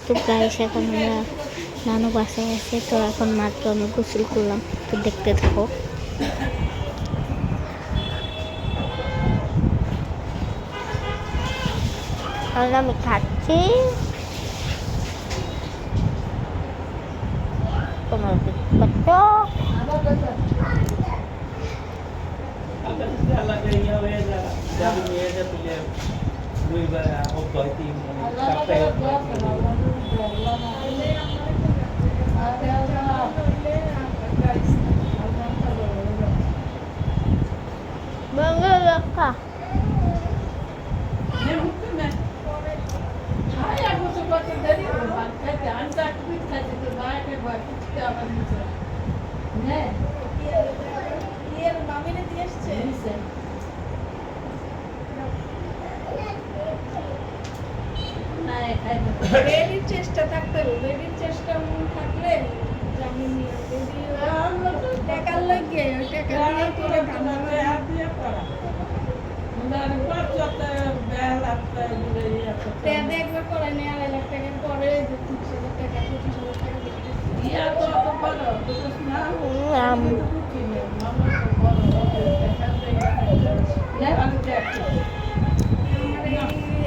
তো গাইস এখন আমরা নানু বাসায় আছে, তো এখন মাত্র আমি গোসল করলাম, তো দেখতে থাকো। আমি খাচ্ছি তোমার রাখা চেষ্টা থাকতে হবে, চেষ্টা থাকলে টাকার লাগে ওই টাকা একবার করে নেই, 2.5 লাখ টাকার পরে 30,000 টাকা 25,000 টাকা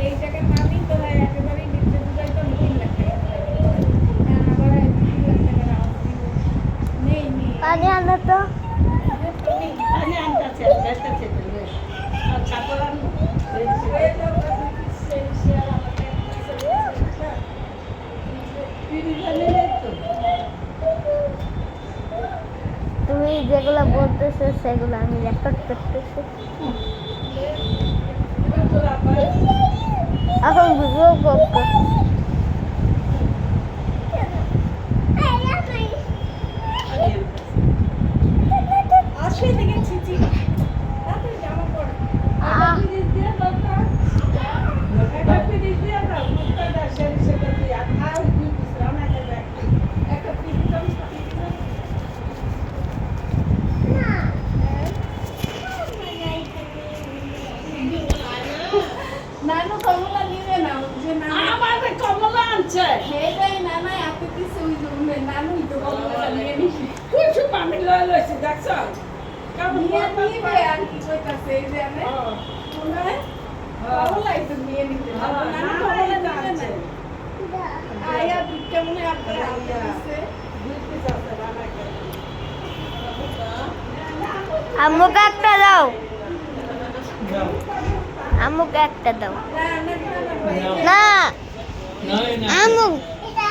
এই টাকার মালিক তো একেবারেই নিচে দুটাই তো 3 লাখ টাকা আবার 3 লাখ টাকা নেই নেই পানি আনো তো পানি আনতেছে আচ্ছা বলান তুমি যেগুলো বলতেছো সেগুলো আমি রেকর্ড করতেছি, এখন ভিডিও করতে। আসলে দেখেছি তাতে জামা পড়ে ফ্রিজ দিয়ে দরকার একটা ফ্রিজ দিয়ে দাও মুখটা শেষ সেটা দিয়ে আর দুই পিস রান্না করবে একটা ফ্রিজ দাও নানু কমলা নিবে না যে না আমাদের কমলা আনছে হেটাই না না আপনি কিছু হইবে নানুই তো কমলা নিয়ে নিছি কিছু আমি লইছি দেখছো কেমন নিবে আর কি কইতাছে এই যে আমি কোনা কমলাই তো নিয়ে নিতে নানু কমলা নিবে না আয়া দুটো মনে আপনারা আনছে দুই পিস আছে রান্না করে আম্মুকে একটা দাও, আম্মুকে একটা দাও। না আম্মু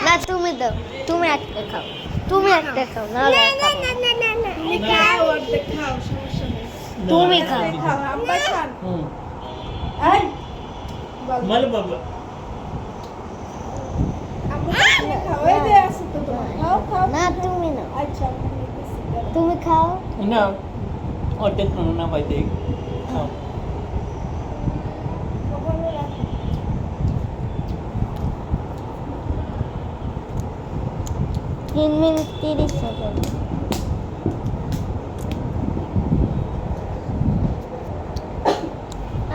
না, তুমি দাও, তুমি একটা খাও, তুমি একটা খাও, না তুমি খাও। না তুমি না, তুমি খাও না অর্ধেক না ভাই দেখ খাও 3 মিনিট 30 সেকেন্ড।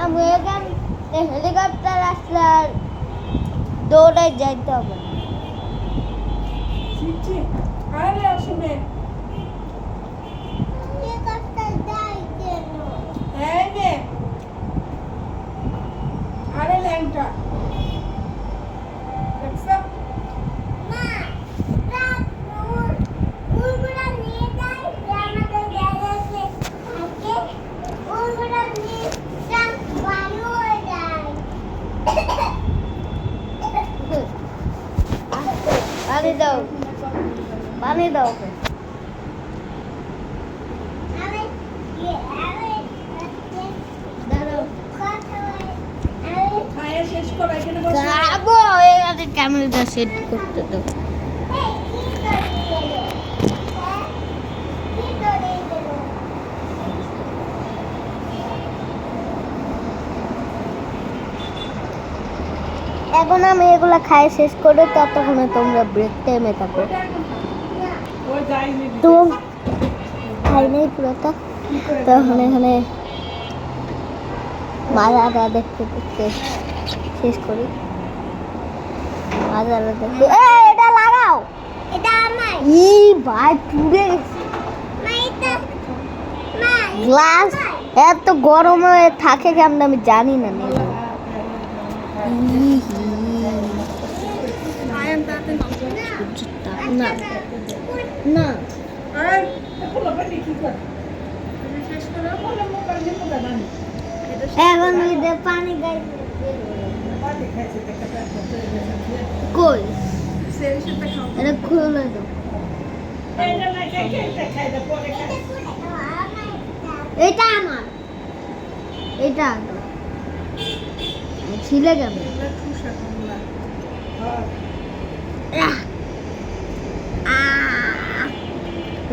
আমি এখান হেলিকপ্টার আসলে আর দৌড়াই যাইতে হবে না। আরে আসবে হেলিকপ্টার যাই কেন? এই নে আরে ল্যাংটা দেখছো মা রাত উড়গুলা নিয়ে যাই আমাদের গ্যারেজে থাকে, উড়গুলা নিয়ে যাই ভালো হয়ে যায়। পানি দাও, পানি দাও। খায়া শেষ করো এখানে বসে যাবো এই ক্যামেরাটা সেট করতে দাও। এখন আমি এগুলা খাই শেষ করে ততক্ষণে তোমরা ব্রেক টাইমে থাকো। তো খাই নাই পুরোটা, তখন এখানে মারাটা দেখতে দেখতে শেষ করি। আলাদা আলাদা এটা লাগাও এটা আমার ই ভাই পুড়ে গেছে গ্লাস এত গরমে থাকে কেমন আমি জানি না নিজে। না না এখন পানি গাই কই এটা খুলে দাও এটা আমার এটা ছিলে কেন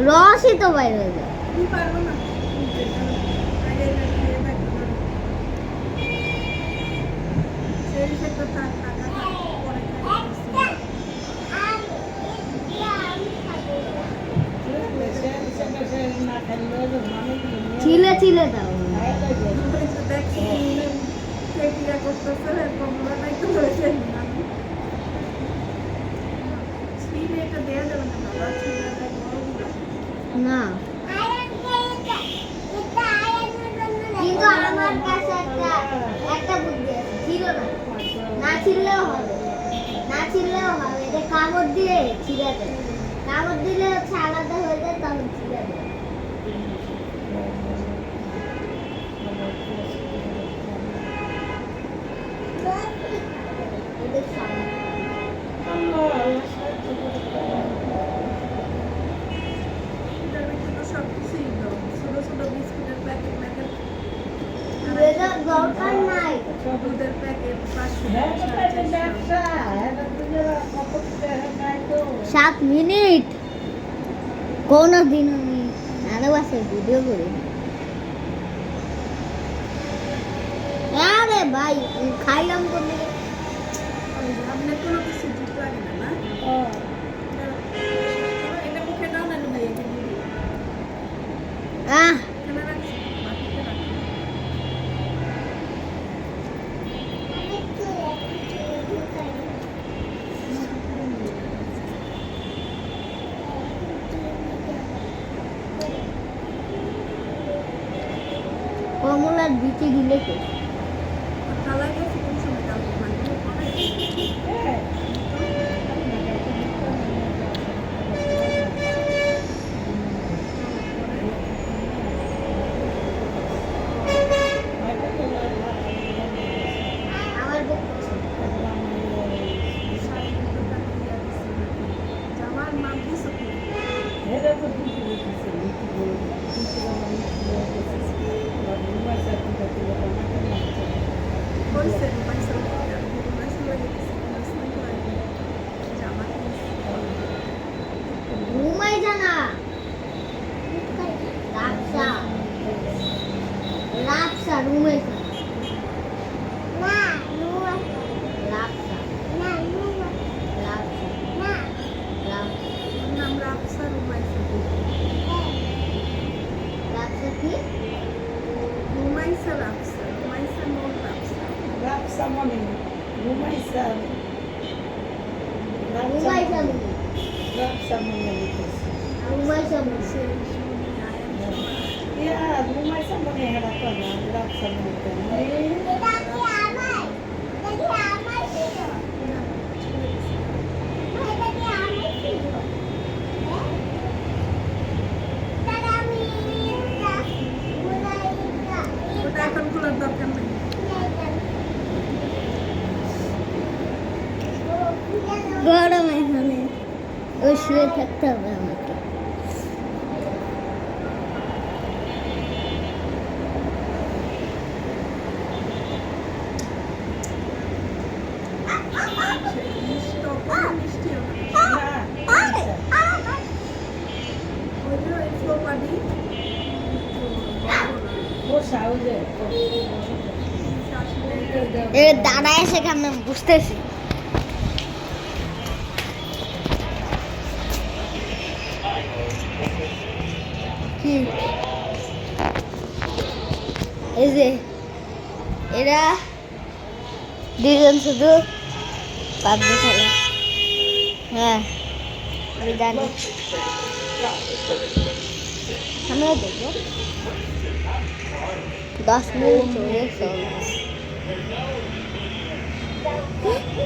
রসই তো বাইরে হয়ে যায় ছিলে ছিলে দাও না কিন্তু আমার কাছে একটা বুদ্ধি আছে ছিল না না ছিললেও হবে না ছিললেও হবে এটা কাগজ দিয়ে ছিঁড়ে দেয় কাগজ দিলে হচ্ছে আলাদা হয়ে যায় তখন ছিঁড়ে দেয় দরকার নাই 7 মিনিট কোন দিন আমি ভালোবাসে ভিডিও করি আরে ভাই খাইলাম কোন আপনার কোনো কিছু দিতে লাগে না এটা মুখে দাও না ভাই আহ কমলার বিচে গিলে কে আমার বুক আমার নাম কি ঘুমাই জানা রাপসা রাপসা রুমে না রাপসা না রাপসা না নাম রাপসা রুমাইসা রাপসা কি রুমাইসা রাপসা রুমাইসা মোর রাপসা রাপসা মনে রুমাইসা ঘুমাই জানি রাপসা মনে লিখেছে ঘুমাই জানি ইয়া রুমাইসা মনে হেরা করে রাপসা মনে করে এটা কি আমার দেখি আমার ছিল এটা কি আমার ছিল দাদা আমি ওটা এখন খোলার দরকার নেই গরম এখানে ওই শুয়ে থাকতে হবে আমাকে মিষ্টি দাঁড়ায় সেখানে বুঝতেছি কি এই যে এরা দুজন শুধু পাবজি খেলে হ্যাঁ আমি জানি আমিও দেখবো 10 মিনিট চলে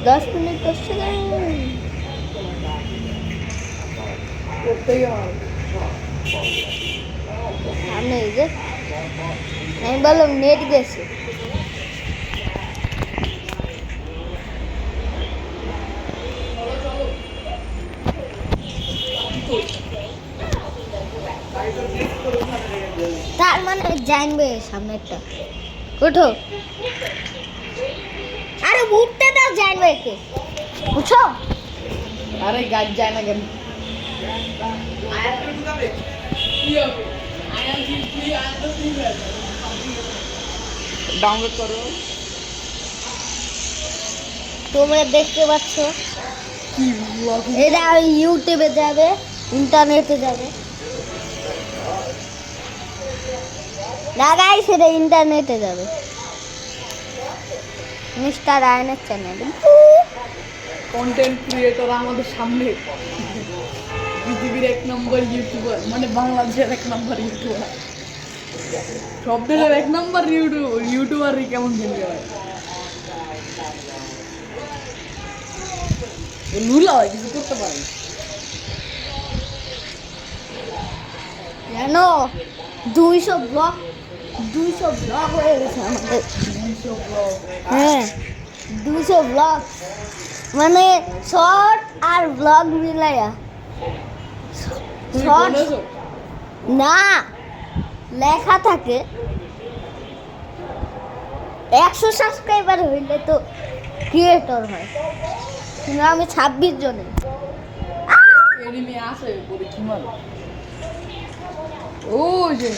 10 মিনিট করছে করতেই হবে। সামনে এই যে আমি বললাম নেট গেছে তার মানে জানবে সামনেরটা ওঠো আরে উঠতে দাও জানবে কে উঠো আরে গাছ যায় না কেন? ডাউনলোড করো। তোমরা দেখতে পাচ্ছ কি এটা ইউটিউবে যাবে ইন্টারনেটে যাবে না গাইস সেটা ইন্টারনেটে যাবে মিস্টার আয়নের চ্যানেল কন্টেন্ট ক্রিয়েটর আমাদের সামনে পৃথিবীর 1 নম্বর ইউটিউবার, মানে বাংলাদেশের 1 নম্বর ইউটিউবার, সব দেশের 1 নম্বর ইউটিউবারই কেমন খেলতে হয়। লুলা হয় কিছু করতে পারে না। জানো 200 ব্লগ হয়ে গেছে আমাদের হ্যাঁ 200 ব্লগ মানে শর্ট আর ব্লগ মিলাইয়া তুমি শর্ট বলেছো? না লেখা থাকে 100 সাবস্ক্রাইবার হইলে তো ক্রিয়েটর হয় কিন্তু আমি 26 জনের এনিমি আছে পরে কি মারো? ও যে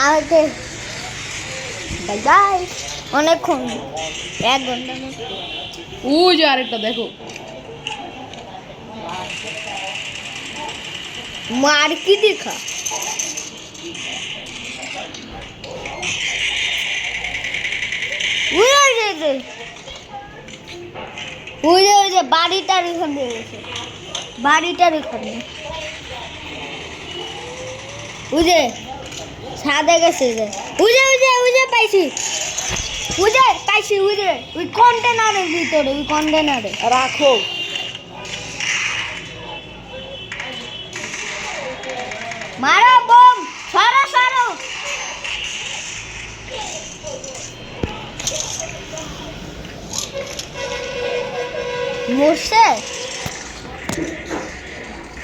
আমাকে বাই বাই অনেকক্ষণ 1 ঘন্টা মতো ও যে আরেকটা দেখো। मार की दिखा বাড়িটার এখানে বাড়িটার এখানে বুঝে সাদা গেছে উজে পাইছি ওই কন্টেনারের ভিতরে ওই কন্টেনারে রাখো। মারো বম সরো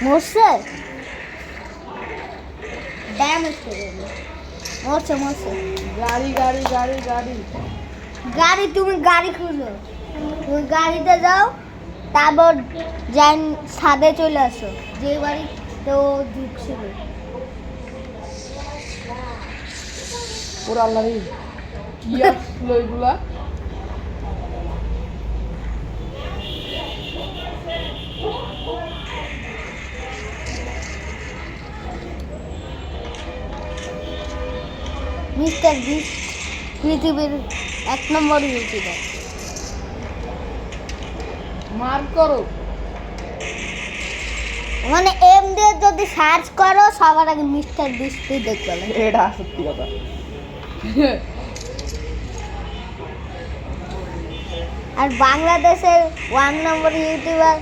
মরছে ড্যামেজ করে দিল মরছে গাড়ি গাড়ি তুমি গাড়ি খুঁজো তুমি গাড়িতে যাও তারপর যাই ছাদে চলে আসো যে বাড়িতে ও ঢুকছিল ওরা আল্লাহ রে কি আসলো এগুলা? মিস্টার বিস্ট পৃথিবীর 1 নম্বর ইউটিউবার মার করো। মানে এম দিয়ে যদি সার্চ করো সবার আগে মিস্টার বিস্টই দেখবে এটা সত্যি কথা। আর বাংলাদেশের 1 নম্বর ইউটিউবার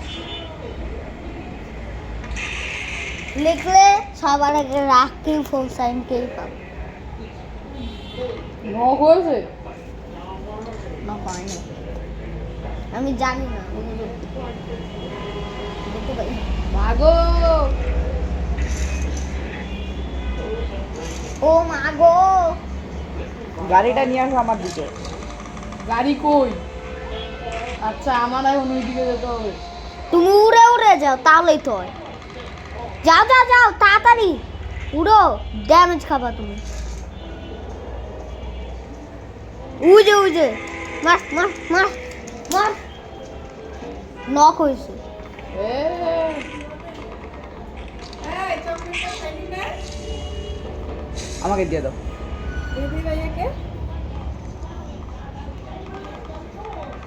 লিখলে সবার আগে রাকিব হোসাইনকেই পাবে নক হয়েছে? না হয় না আমি জানি না আমি দেখতে পাই ভাগো। ও মা গো গাড়িটা নিয়ে আসো আমার দিকে। গাড়ি কই? আচ্ছা আমার এখন ওই দিকে যেতে হবে। তুমি উড়ে যাও তাহলেই তো হয় যাও তাড়াতাড়ি উড়ো ড্যামেজ খাবা তুমি উজে মার নক হয়েছে আমাকে দিয়ে দাও।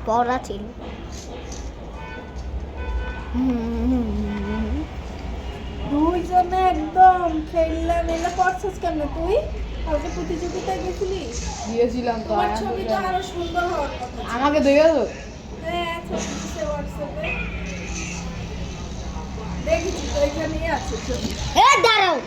পড়া ছিল দুইজনে একদম খেললা মেলা পড়ছিস কেমন তুই কালকে প্রতিযোগিতায় গেছিলি দিয়েছিলাম তো তোমার ছবিটা আরো সুন্দর হওয়ার কথা ছিল। আমাকে দেখেছো হ্যাঁ ছবি দিছে হোয়াটসঅ্যাপে দেখেছি তো এখানেই আছে ছবি এ দাঁড়াও